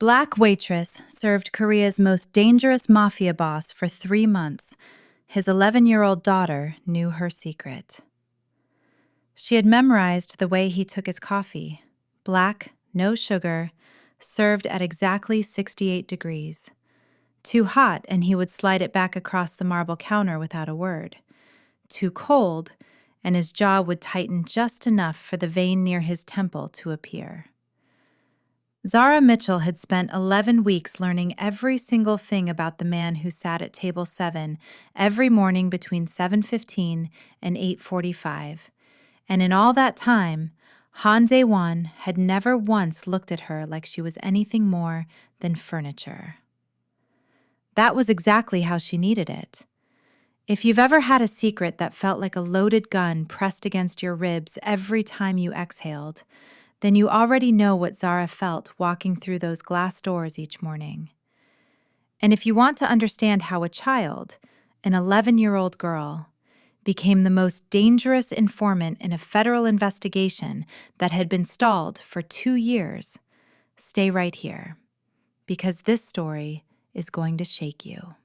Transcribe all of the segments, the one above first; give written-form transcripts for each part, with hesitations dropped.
Black Waitress served Korea's most dangerous mafia boss for 3 months. His 11-year-old daughter knew her secret. She had memorized the way he took his coffee. Black, no sugar, served at exactly 68 degrees. Too hot, and he would slide it back across the marble counter without a word. Too cold, and his jaw would tighten just enough for the vein near his temple to appear. Zara Mitchell had spent 11 weeks learning every single thing about the man who sat at table 7 every morning between 7:15 and 8:45. And in all that time, Han Dae-won had never once looked at her like she was anything more than furniture. That was exactly how she needed it. If you've ever had a secret that felt like a loaded gun pressed against your ribs every time you exhaled, then you already know what Zara felt walking through those glass doors each morning. And if you want to understand how a child, an 11-year-old girl, became the most dangerous informant in a federal investigation that had been stalled for 2 years, stay right here, because this story is going to shake you.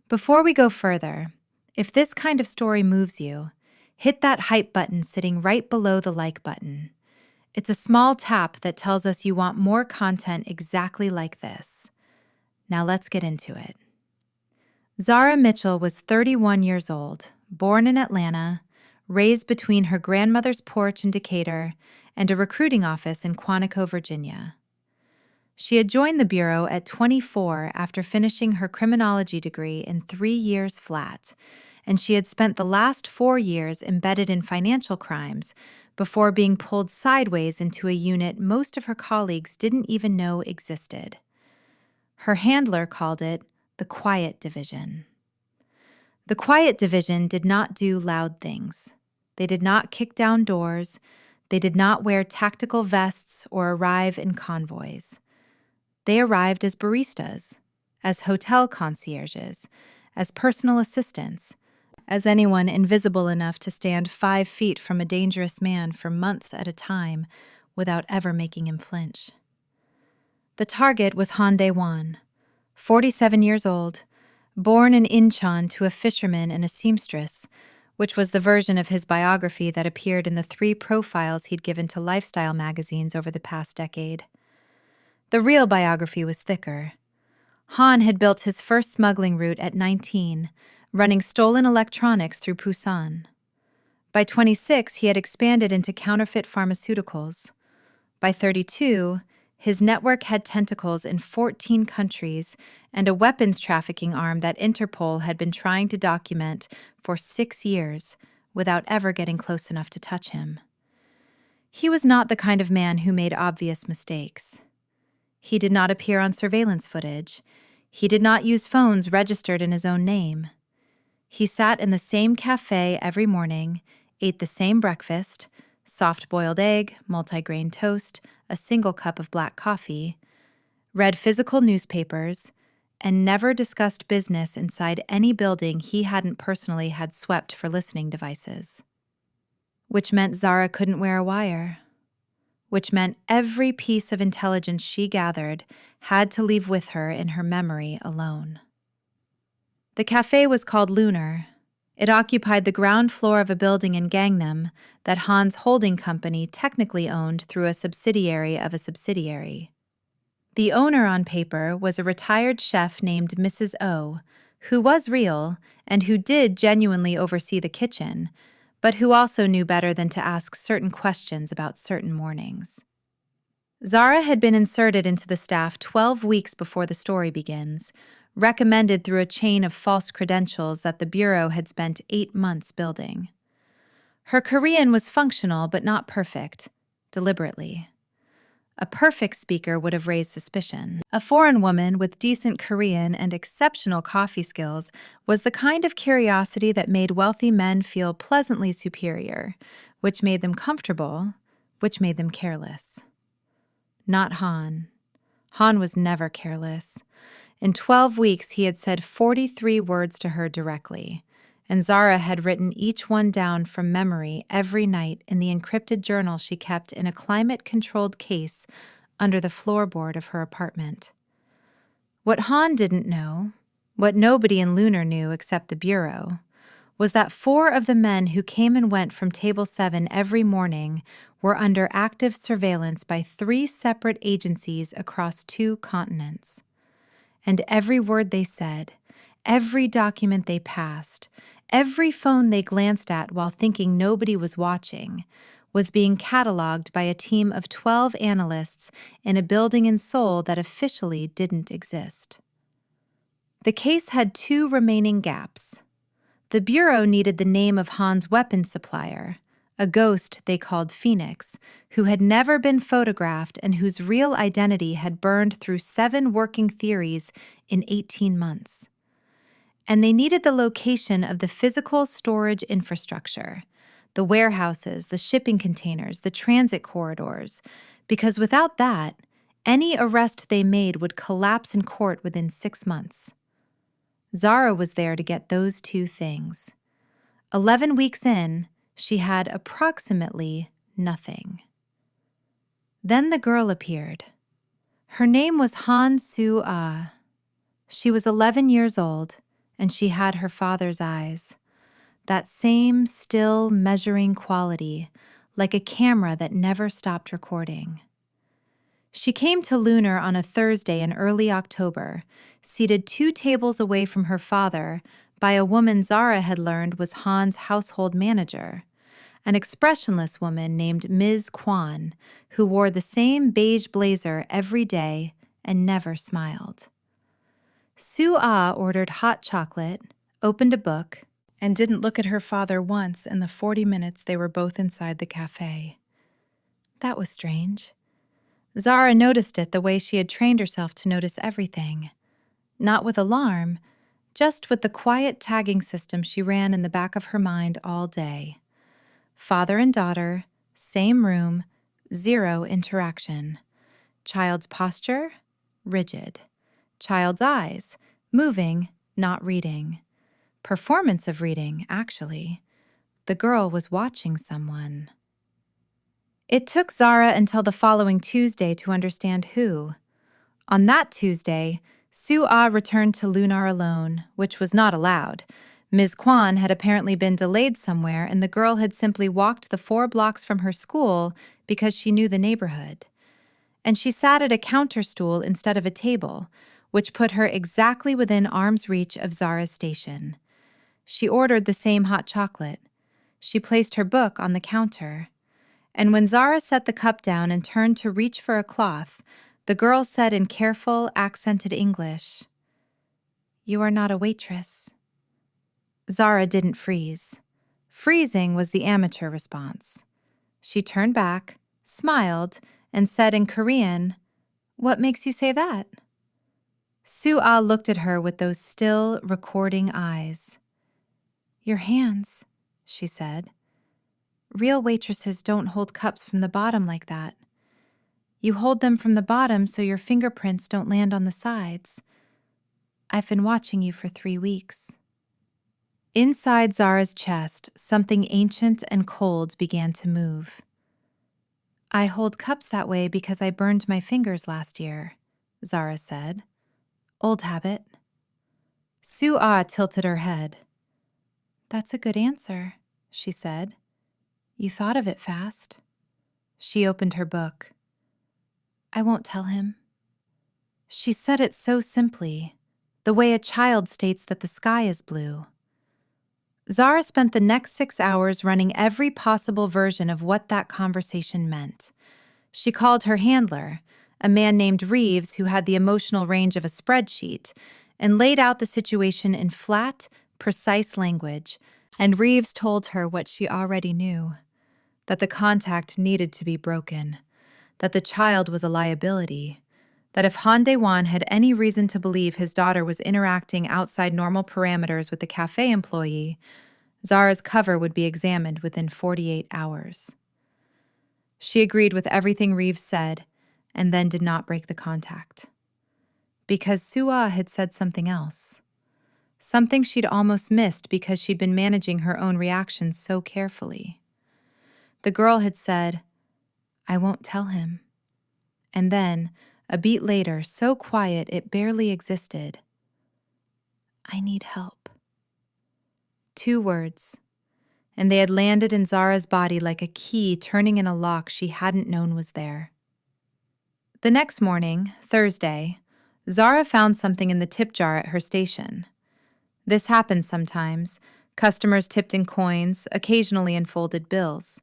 Before we go further, if this kind of story moves you, hit that hype button sitting right below the like button. It's a small tap that tells us you want more content exactly like this. Now let's get into it. Zara Mitchell was 31 years old, born in Atlanta, raised between her grandmother's porch in Decatur and a recruiting office in Quantico, Virginia. She had joined the Bureau at 24 after finishing her criminology degree in 3 years flat, and she had spent the last 4 years embedded in financial crimes before being pulled sideways into a unit most of her colleagues didn't even know existed. Her handler called it the Quiet Division. The Quiet Division did not do loud things. They did not kick down doors. They did not wear tactical vests or arrive in convoys. They arrived as baristas, as hotel concierges, as personal assistants, as anyone invisible enough to stand 5 feet from a dangerous man for months at a time without ever making him flinch. The target was Han Dae-won, 47 years old, born in Incheon to a fisherman and a seamstress, which was the version of his biography that appeared in the 3 profiles he'd given to lifestyle magazines over the past decade. The real biography was thicker. Han had built his first smuggling route at 19, running stolen electronics through Busan. By 26, he had expanded into counterfeit pharmaceuticals. By 32, his network had tentacles in 14 countries and a weapons trafficking arm that Interpol had been trying to document for 6 years without ever getting close enough to touch him. He was not the kind of man who made obvious mistakes. He did not appear on surveillance footage. He did not use phones registered in his own name. He sat in the same cafe every morning, ate the same breakfast, soft-boiled egg, multigrain toast, a single cup of black coffee, read physical newspapers, and never discussed business inside any building he hadn't personally had swept for listening devices. Which meant Zara couldn't wear a wire. Which meant every piece of intelligence she gathered had to leave with her in her memory alone. The cafe was called Lunar. It occupied the ground floor of a building in Gangnam that Han's holding company technically owned through a subsidiary of a subsidiary. The owner on paper was a retired chef named Mrs. O, who was real and who did genuinely oversee the kitchen, but who also knew better than to ask certain questions about certain mornings. Zara had been inserted into the staff 12 weeks before the story begins, recommended through a chain of false credentials that the Bureau had spent 8 months building. Her Korean was functional but not perfect, deliberately. A perfect speaker would have raised suspicion. A foreign woman with decent Korean and exceptional coffee skills was the kind of curiosity that made wealthy men feel pleasantly superior, which made them comfortable, which made them careless. Not Han. Han was never careless. In 12 weeks, he had said 43 words to her directly, and Zara had written each one down from memory every night in the encrypted journal she kept in a climate-controlled case under the floorboard of her apartment. What Han didn't know, what nobody in Lunar knew except the Bureau, was that 4 of the men who came and went from Table 7 every morning were under active surveillance by 3 separate agencies across 2 continents. And every word they said, every document they passed, every phone they glanced at while thinking nobody was watching, was being cataloged by a team of 12 analysts in a building in Seoul that officially didn't exist. The case had 2 remaining gaps. The Bureau needed the name of Han's weapons supplier, a ghost they called Phoenix, who had never been photographed and whose real identity had burned through 7 working theories in 18 months. And they needed the location of the physical storage infrastructure, the warehouses, the shipping containers, the transit corridors, because without that, any arrest they made would collapse in court within 6 months. Zara was there to get those 2 things. 11 weeks in, she had approximately nothing. Then the girl appeared. Her name was Han Soo-ah. She was 11 years old, and she had her father's eyes. That same still, measuring quality, like a camera that never stopped recording. She came to Lunar on a Thursday in early October, seated 2 tables away from her father by a woman Zara had learned was Han's household manager, an expressionless woman named Ms. Kwan, who wore the same beige blazer every day and never smiled. Soo-ah ordered hot chocolate, opened a book, and didn't look at her father once in the 40 minutes they were both inside the cafe. That was strange. Zara noticed it the way she had trained herself to notice everything. Not with alarm, just with the quiet tagging system she ran in the back of her mind all day. Father and daughter, same room, 0 interaction. Child's posture, rigid. Child's eyes, moving, not reading. Performance of reading, actually. The girl was watching someone. It took Zara until the following Tuesday to understand who. On that Tuesday, Soo-ah returned to Lunar alone, which was not allowed. Ms. Kwan had apparently been delayed somewhere, and the girl had simply walked the 4 blocks from her school because she knew the neighborhood. And she sat at a counter stool instead of a table, which put her exactly within arm's reach of Zara's station. She ordered the same hot chocolate. She placed her book on the counter. And when Zara set the cup down and turned to reach for a cloth, the girl said in careful, accented English, "You are not a waitress." Zara didn't freeze. Freezing was the amateur response. She turned back, smiled, and said in Korean, "What makes you say that?" Soo-ah looked at her with those still, recording eyes. "Your hands," she said. "Real waitresses don't hold cups from the bottom like that. You hold them from the bottom so your fingerprints don't land on the sides. I've been watching you for 3 weeks." Inside Zara's chest, something ancient and cold began to move. "I hold cups that way because I burned my fingers last year," Zara said. "Old habit." Soo-ah tilted her head. "That's a good answer," she said. "You thought of it fast." She opened her book. "I won't tell him." She said it so simply, the way a child states that the sky is blue. Zara spent the next 6 hours running every possible version of what that conversation meant. She called her handler, a man named Reeves who had the emotional range of a spreadsheet, and laid out the situation in flat, precise language, and Reeves told her what she already knew, that the contact needed to be broken, that the child was a liability, that if Han Dae-won had any reason to believe his daughter was interacting outside normal parameters with the cafe employee, Zara's cover would be examined within 48 hours. She agreed with everything Reeves said, and then did not break the contact. Because Soo-ah had said something else. Something she'd almost missed because she'd been managing her own reactions so carefully. The girl had said, "I won't tell him." And then, a beat later, so quiet it barely existed. I need help. 2 words, and they had landed in Zara's body like a key turning in a lock she hadn't known was there. The next morning, Thursday, Zara found something in the tip jar at her station. This happens sometimes. Customers tipped in coins, occasionally in folded bills.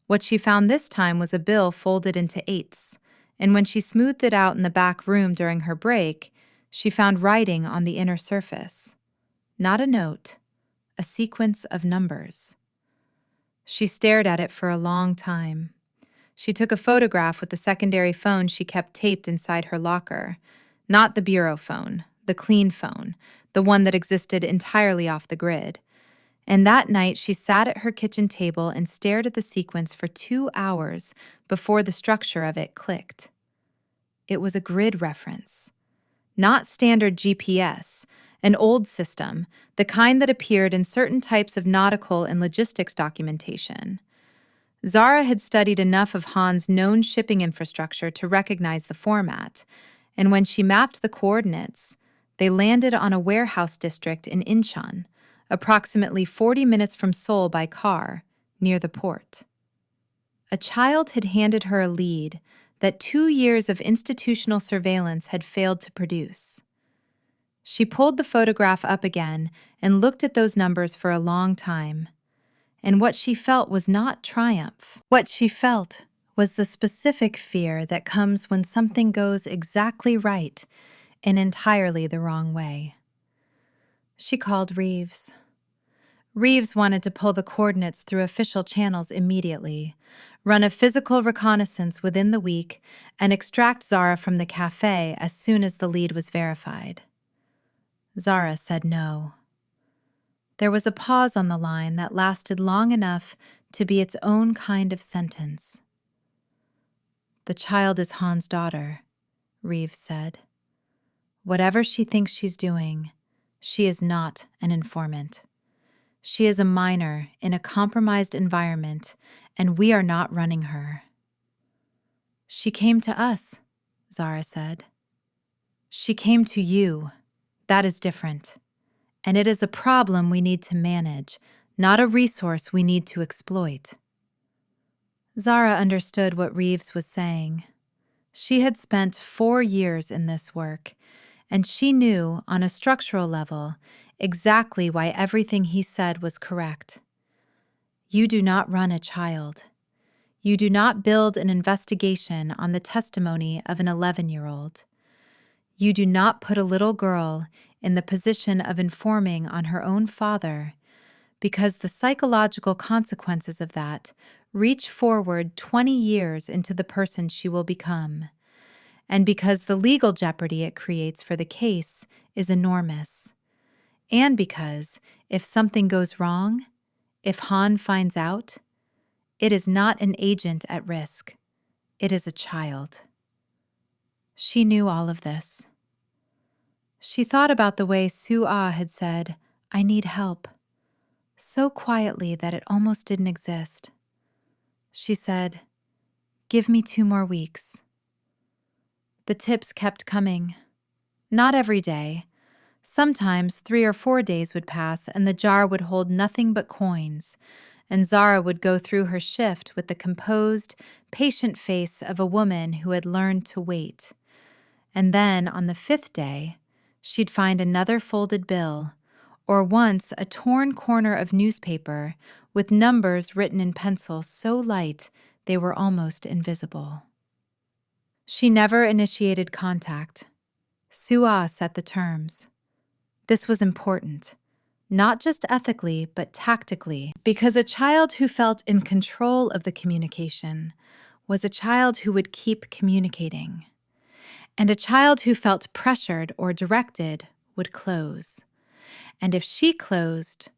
What she found this time was a bill folded into 8s, and when she smoothed it out in the back room during her break, she found writing on the inner surface. Not a note, a sequence of numbers. She stared at it for a long time. She took a photograph with the secondary phone she kept taped inside her locker. Not the bureau phone, the clean phone, the one that existed entirely off the grid. And that night, she sat at her kitchen table and stared at the sequence for 2 hours before the structure of it clicked. It was a grid reference. Not standard GPS, an old system, the kind that appeared in certain types of nautical and logistics documentation. Zara had studied enough of Han's known shipping infrastructure to recognize the format, and when she mapped the coordinates, they landed on a warehouse district in Incheon, approximately 40 minutes from Seoul by car, near the port. A child had handed her a lead that 2 years of institutional surveillance had failed to produce. She pulled the photograph up again and looked at those numbers for a long time. And what she felt was not triumph. What she felt was the specific fear that comes when something goes exactly right in entirely the wrong way. She called Reeves. Reeves wanted to pull the coordinates through official channels immediately, run a physical reconnaissance within the week, and extract Zara from the cafe as soon as the lead was verified. Zara said no. There was a pause on the line that lasted long enough to be its own kind of sentence. The child is Han's daughter, Reeves said. Whatever she thinks she's doing, she is not an informant. She is a minor in a compromised environment, and we are not running her. She came to us, Zara said. She came to you. That is different. And it is a problem we need to manage, not a resource we need to exploit. Zara understood what Reeves was saying. She had spent 4 years in this work, and she knew, on a structural level, exactly why everything he said was correct. You do not run a child. You do not build an investigation on the testimony of an 11-year-old. You do not put a little girl in the position of informing on her own father, because the psychological consequences of that reach forward 20 years into the person she will become, and because the legal jeopardy it creates for the case is enormous, and because if something goes wrong, if Han finds out, it is not an agent at risk, it is a child. She knew all of this. She thought about the way Soo-ah had said, "I need help," so quietly that it almost didn't exist. She said, "Give me 2 more weeks." The tips kept coming. Not every day. Sometimes 3 or 4 days would pass and the jar would hold nothing but coins, and Zara would go through her shift with the composed, patient face of a woman who had learned to wait. And then, on the 5th day, she'd find another folded bill, or once a torn corner of newspaper with numbers written in pencil so light they were almost invisible. She never initiated contact. Soo-ah set the terms. This was important, not just ethically, but tactically, because a child who felt in control of the communication was a child who would keep communicating. And a child who felt pressured or directed would close. And if she closed,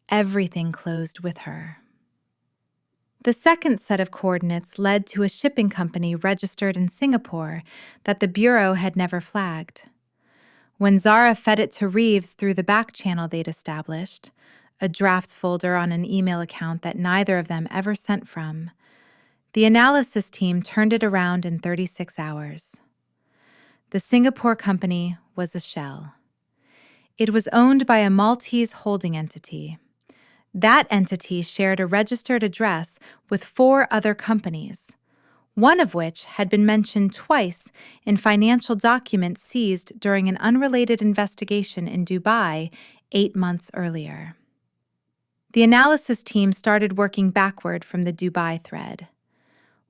everything closed with her. The second set of coordinates led to a shipping company registered in Singapore that the Bureau had never flagged. When Zara fed it to Reeves through the back channel they'd established, a draft folder on an email account that neither of them ever sent from, The analysis team turned it around in 36 hours. The Singapore company was a shell. It was owned by a Maltese holding entity. That entity shared a registered address with 4 other companies, one of which had been mentioned twice in financial documents seized during an unrelated investigation in Dubai 8 months earlier. The analysis team started working backward from the Dubai thread.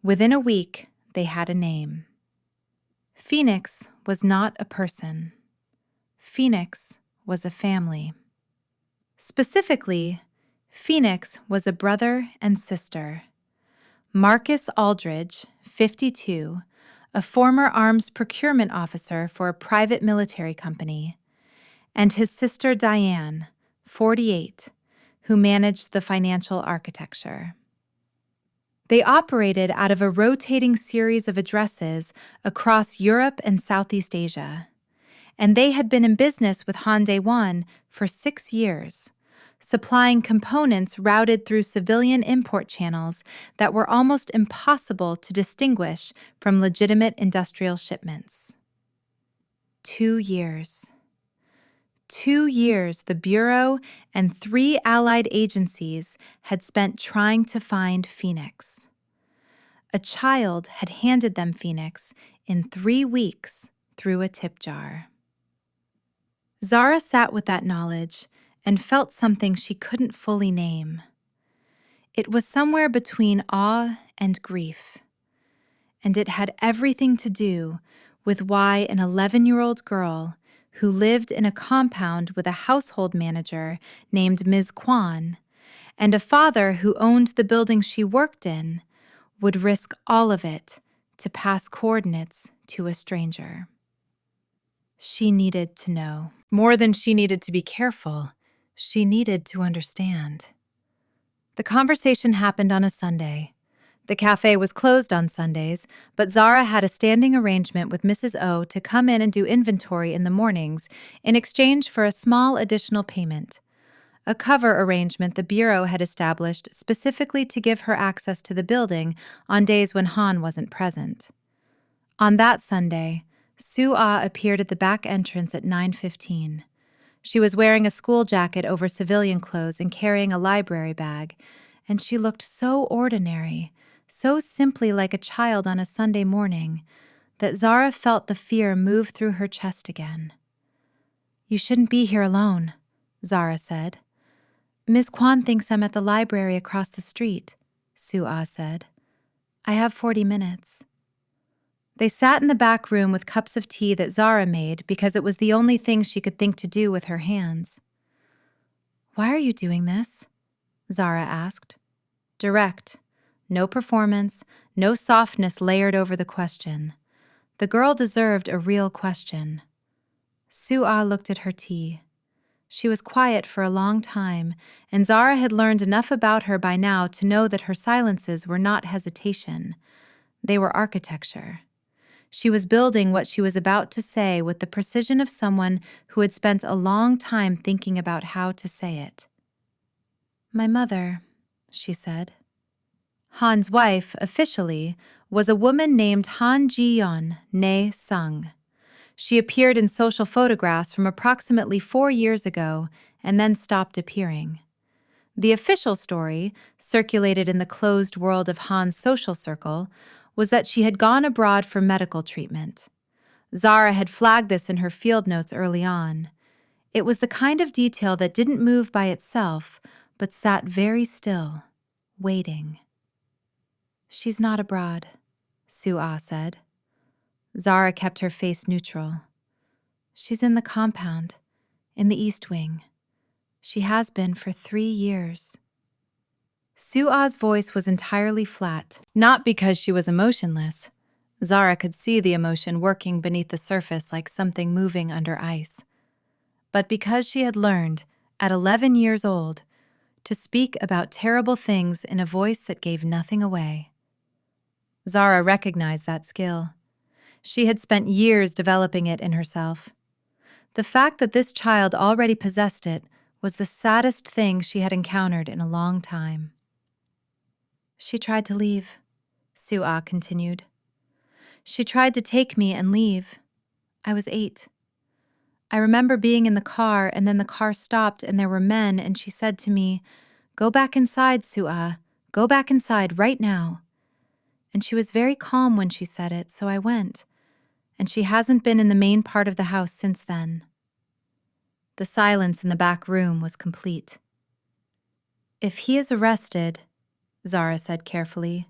Within a week, they had a name. Phoenix was not a person. Phoenix was a family. Specifically, Phoenix was a brother and sister. Marcus Aldridge, 52, a former arms procurement officer for a private military company, and his sister Diane, 48, who managed the financial architecture. They operated out of a rotating series of addresses across Europe and Southeast Asia, and they had been in business with Hyundai One for 6 years, supplying components routed through civilian import channels that were almost impossible to distinguish from legitimate industrial shipments. 2 years. 2 years the Bureau and 3 allied agencies had spent trying to find Phoenix. A child had handed them Phoenix in 3 weeks through a tip jar. Zara sat with that knowledge and felt something she couldn't fully name. It was somewhere between awe and grief, and it had everything to do with why an 11-year-old girl who lived in a compound with a household manager named Ms. Kwan and a father who owned the building she worked in would risk all of it to pass coordinates to a stranger. She needed to know. More than she needed to be careful, she needed to understand. The conversation happened on a Sunday. The cafe was closed on Sundays, but Zara had a standing arrangement with Mrs. O to come in and do inventory in the mornings in exchange for a small additional payment, a cover arrangement the Bureau had established specifically to give her access to the building on days when Han wasn't present. On that Sunday, Sue Ah appeared at the back entrance at 9:15. She was wearing a school jacket over civilian clothes and carrying a library bag, and she looked so ordinary, so simply like a child on a Sunday morning, that Zara felt the fear move through her chest again. "You shouldn't be here alone," Zara said. "Ms. Kwan thinks I'm at the library across the street," Sue Ah said. "I have 40 minutes. They sat in the back room with cups of tea that Zara made because it was the only thing she could think to do with her hands. "Why are you doing this?" Zara asked. Direct. No performance, no softness layered over the question. The girl deserved a real question. Sue Ah looked at her tea. She was quiet for a long time, and Zara had learned enough about her by now to know that her silences were not hesitation. They were architecture. She was building what she was about to say with the precision of someone who had spent a long time thinking about how to say it. "My mother," she said. Han's wife, officially, was a woman named Han Ji-yeon, née Sung. She appeared in social photographs from approximately 4 years ago and then stopped appearing. The official story, circulated in the closed world of Han's social circle, was that she had gone abroad for medical treatment. Zara had flagged this in her field notes early on. It was the kind of detail that didn't move by itself, but sat very still, waiting. "She's not abroad," Sue Ah said. Zara kept her face neutral. "She's in the compound, in the East Wing. She has been for 3 years. Sue Ah's voice was entirely flat, not because she was emotionless. Zara could see the emotion working beneath the surface like something moving under ice. But because she had learned, at 11 years old, to speak about terrible things in a voice that gave nothing away. Zara recognized that skill. She had spent years developing it in herself. The fact that this child already possessed it was the saddest thing she had encountered in a long time. "She tried to leave," Sue-ah continued. She tried to take me and leave. I was 8. I remember being in the car, and then the car stopped and there were men, and she said to me, "Go back inside, Sue-ah. Go back inside right now." And she was very calm when she said it, so I went. And she hasn't been in the main part of the house since then. The silence in the back room was complete. If he is arrested, Zara said carefully,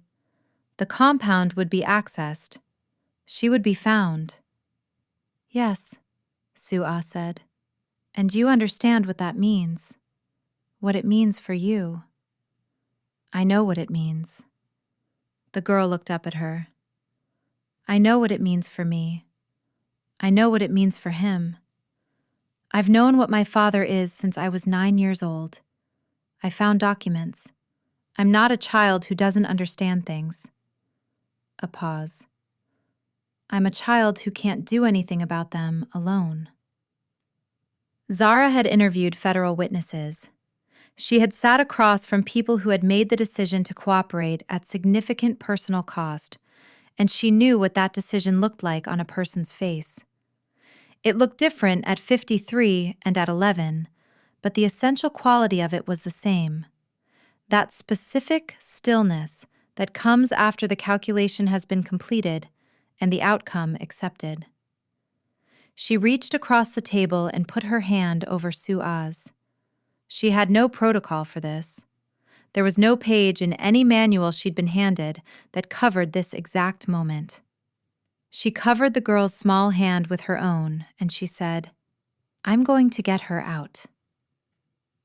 the compound would be accessed. She would be found. Yes, Sue-ah said. And you understand what that means. What it means for you. I know what it means. The girl looked up at her. I know what it means for me. I know what it means for him. I've known what my father is since I was 9 years old. I found documents. I'm not a child who doesn't understand things. A pause. I'm a child who can't do anything about them alone. Zara had interviewed federal witnesses. She had sat across from people who had made the decision to cooperate at significant personal cost, and she knew what that decision looked like on a person's face. It looked different at 53 and at 11, but the essential quality of it was the same. That specific stillness that comes after the calculation has been completed and the outcome accepted. She reached across the table and put her hand over Sue-ah's. She had no protocol for this. There was no page in any manual she'd been handed that covered this exact moment. She covered the girl's small hand with her own, and she said, "I'm going to get her out."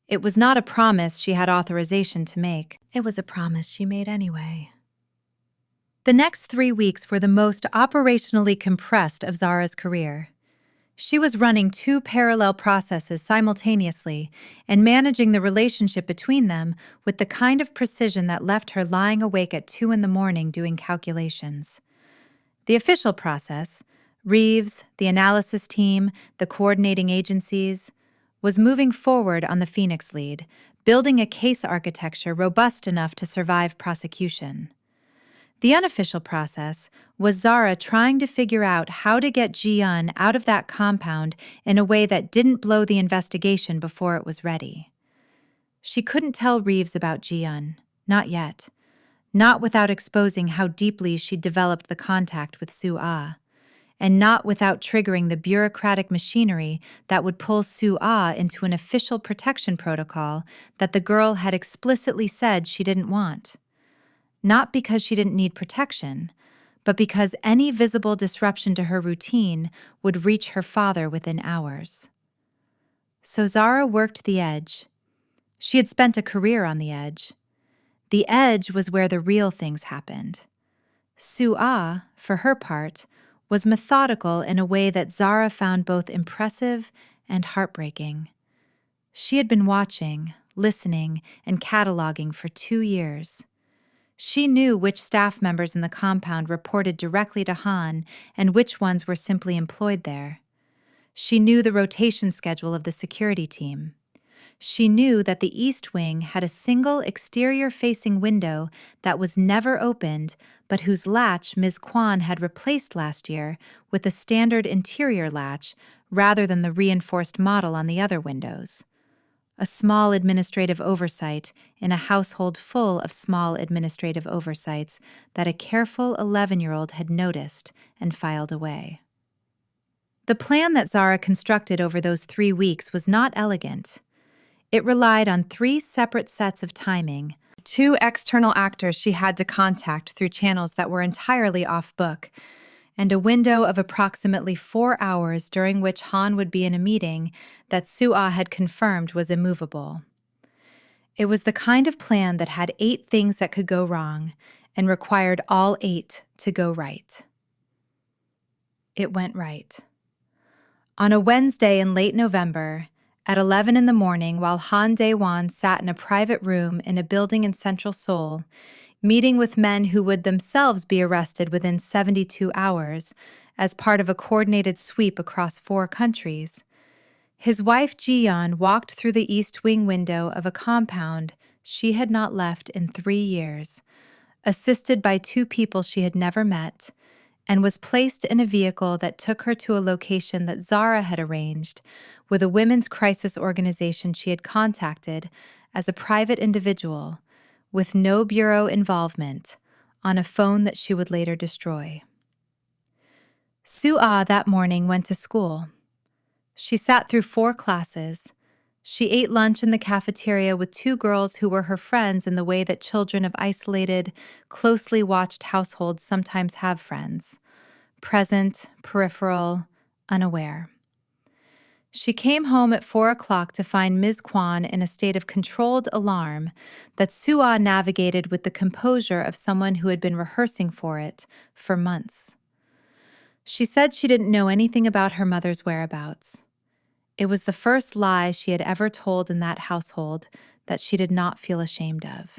It was not a promise she had authorization to make. It was a promise she made anyway. The next 3 weeks were the most operationally compressed of Zara's career. She was running 2 parallel processes simultaneously and managing the relationship between them with the kind of precision that left her lying awake at 2 in the morning doing calculations. The official process, Reeves, the analysis team, the coordinating agencies, was moving forward on the Phoenix lead, building a case architecture robust enough to survive prosecution. The unofficial process was Zara trying to figure out how to get Ji-yeon out of that compound in a way that didn't blow the investigation before it was ready. She couldn't tell Reeves about Ji-yeon, not yet, not without exposing how deeply she'd developed the contact with Sue-ah, and not without triggering the bureaucratic machinery that would pull Sue-ah into an official protection protocol that the girl had explicitly said she didn't want. Not because she didn't need protection, but because any visible disruption to her routine would reach her father within hours. So Zara worked the edge. She had spent a career on the edge. The edge was where the real things happened. Sue-ah, for her part, was methodical in a way that Zara found both impressive and heartbreaking. She had been watching, listening, and cataloging for 2 years. She knew which staff members in the compound reported directly to Han and which ones were simply employed there. She knew the rotation schedule of the security team. She knew that the East Wing had a single exterior-facing window that was never opened, but whose latch Ms. Kwan had replaced last year with a standard interior latch rather than the reinforced model on the other windows. A small administrative oversight in a household full of small administrative oversights that a careful 11-year-old had noticed and filed away. The plan that Zara constructed over those 3 weeks was not elegant. It relied on 3 separate sets of timing, 2 external actors she had to contact through channels that were entirely off-book, and a window of approximately 4 hours during which Han would be in a meeting that Sue-ah had confirmed was immovable. It was the kind of plan that had 8 things that could go wrong and required all 8 to go right. It went right. On a Wednesday in late November, at 11 in the morning, while Han Dae-won sat in a private room in a building in central Seoul, meeting with men who would themselves be arrested within 72 hours as part of a coordinated sweep across 4 countries, his wife Ji-yeon walked through the East Wing window of a compound she had not left in 3 years, assisted by two people she had never met, and was placed in a vehicle that took her to a location that Zara had arranged with a women's crisis organization she had contacted as a private individual with no bureau involvement on a phone that she would later destroy. Sue-Ah that morning went to school. She sat through 4 classes. She ate lunch in the cafeteria with 2 girls who were her friends in the way that children of isolated, closely watched households sometimes have friends: present, peripheral, unaware. She came home at 4 o'clock to find Ms. Kwan in a state of controlled alarm that Sue-Ah navigated with the composure of someone who had been rehearsing for it for months. She said she didn't know anything about her mother's whereabouts. It was the first lie she had ever told in that household that she did not feel ashamed of.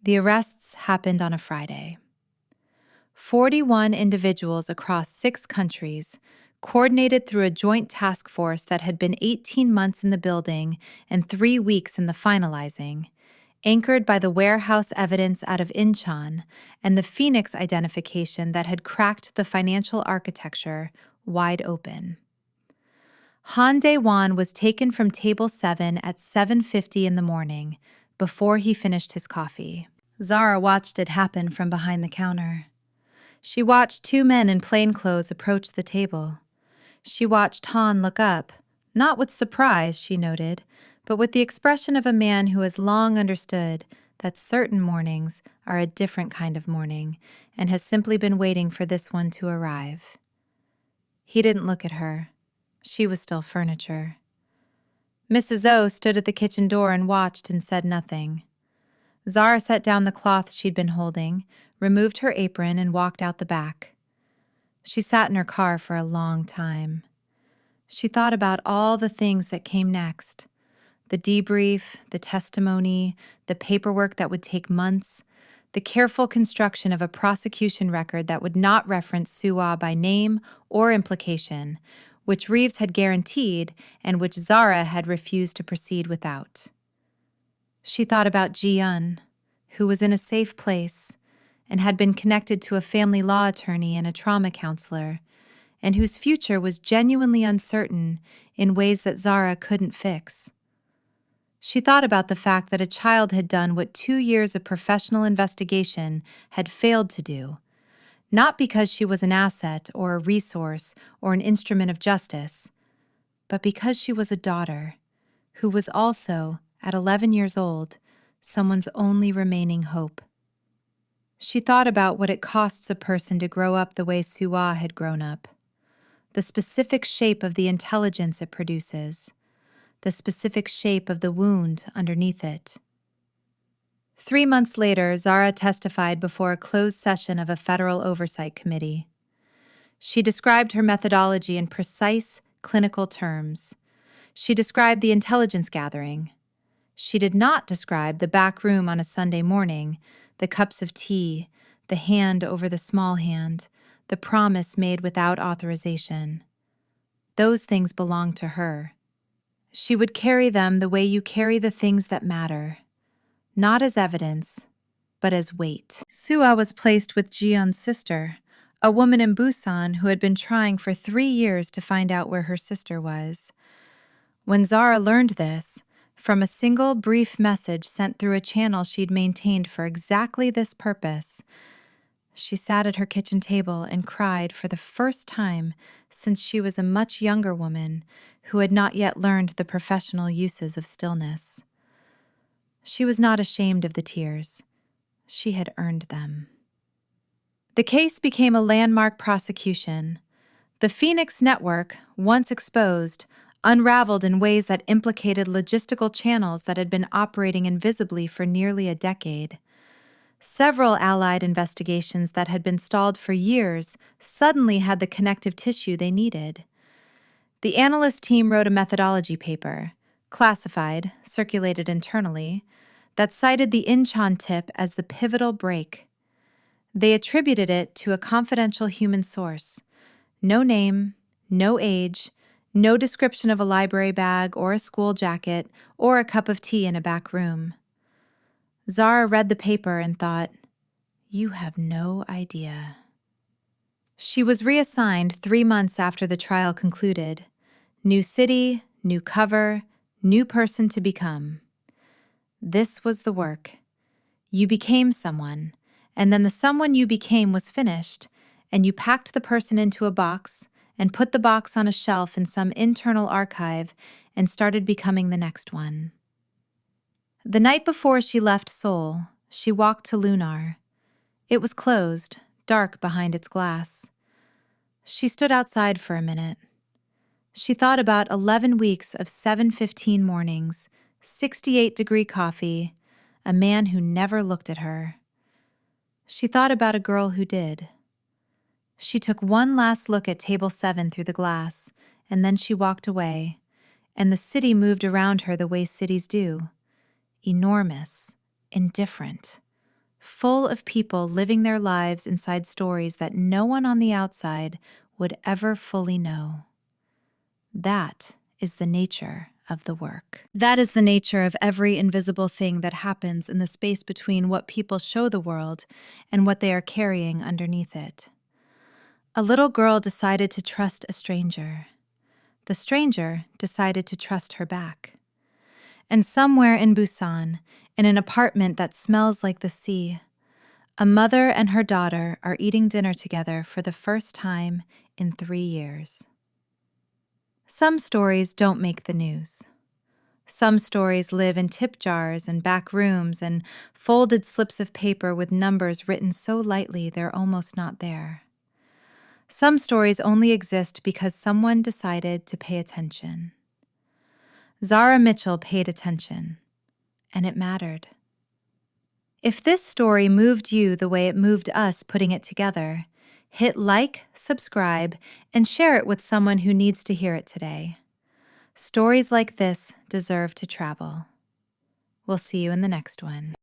The arrests happened on a Friday. 41 individuals across 6 countries, coordinated through a joint task force that had been 18 months in the building and 3 weeks in the finalizing, anchored by the warehouse evidence out of Incheon and the Phoenix identification that had cracked the financial architecture wide open. Han Dae-won was taken from table 7 at 7:50 in the morning, before he finished his coffee. Zara watched it happen from behind the counter. She watched 2 men in plainclothes approach the table. She watched Han look up, not with surprise, she noted, but with the expression of a man who has long understood that certain mornings are a different kind of morning and has simply been waiting for this one to arrive. He didn't look at her. She was still furniture. Mrs. O stood at the kitchen door and watched and said nothing. Zara set down the cloth she'd been holding, removed her apron, and walked out the back. She sat in her car for a long time. She thought about all the things that came next: the debrief, the testimony, the paperwork that would take months, the careful construction of a prosecution record that would not reference Sue-Ah by name or implication, which Reeves had guaranteed and which Zara had refused to proceed without. She thought about Ji-yeon, who was in a safe place and had been connected to a family law attorney and a trauma counselor, and whose future was genuinely uncertain in ways that Zara couldn't fix. She thought about the fact that a child had done what 2 years of professional investigation had failed to do, not because she was an asset or a resource or an instrument of justice, but because she was a daughter who was also, at 11 years old, someone's only remaining hope. She thought about what it costs a person to grow up the way Sue-Ah had grown up, the specific shape of the intelligence it produces, the specific shape of the wound underneath it. 3 months later, Zara testified before a closed session of a federal oversight committee. She described her methodology in precise, clinical terms. She described the intelligence gathering. She did not describe the back room on a Sunday morning, the cups of tea, the hand over the small hand, the promise made without authorization. Those things belonged to her. She would carry them the way you carry the things that matter, not as evidence, but as weight. Sue-Ah was placed with Ji-yeon's sister, a woman in Busan who had been trying for 3 years to find out where her sister was. When Zara learned this, from a single brief message sent through a channel she'd maintained for exactly this purpose, she sat at her kitchen table and cried for the first time since she was a much younger woman who had not yet learned the professional uses of stillness. She was not ashamed of the tears. She had earned them. The case became a landmark prosecution. The Phoenix network, once exposed, unraveled in ways that implicated logistical channels that had been operating invisibly for nearly a decade. Several allied investigations that had been stalled for years suddenly had the connective tissue they needed. The analyst team wrote a methodology paper, classified, circulated internally, that cited the Incheon tip as the pivotal break. They attributed it to a confidential human source. No name, no age, no description of a library bag or a school jacket or a cup of tea in a back room. Zara read the paper and thought, "You have no idea." She was reassigned 3 months after the trial concluded. New city, new cover, new person to become. This was the work. You became someone, and then the someone you became was finished, and you packed the person into a box and put the box on a shelf in some internal archive and started becoming the next one. The night before she left Seoul, she walked to Lunar. It was closed, dark behind its glass. She stood outside for a minute. She thought about 11 weeks of 7:15 mornings, 68-degree coffee, a man who never looked at her. She thought about a girl who did. She took one last look at Table 7 through the glass, and then she walked away, and the city moved around her the way cities do. Enormous, indifferent, full of people living their lives inside stories that no one on the outside would ever fully know. That is the nature of the work. That is the nature of every invisible thing that happens in the space between what people show the world and what they are carrying underneath it. A little girl decided to trust a stranger. The stranger decided to trust her back. And somewhere in Busan, in an apartment that smells like the sea, a mother and her daughter are eating dinner together for the first time in 3 years. Some stories don't make the news. Some stories live in tip jars and back rooms and folded slips of paper with numbers written so lightly they're almost not there. Some stories only exist because someone decided to pay attention. Zara Mitchell paid attention, and it mattered. If this story moved you the way it moved us putting it together, hit like, subscribe, and share it with someone who needs to hear it today. Stories like this deserve to travel. We'll see you in the next one.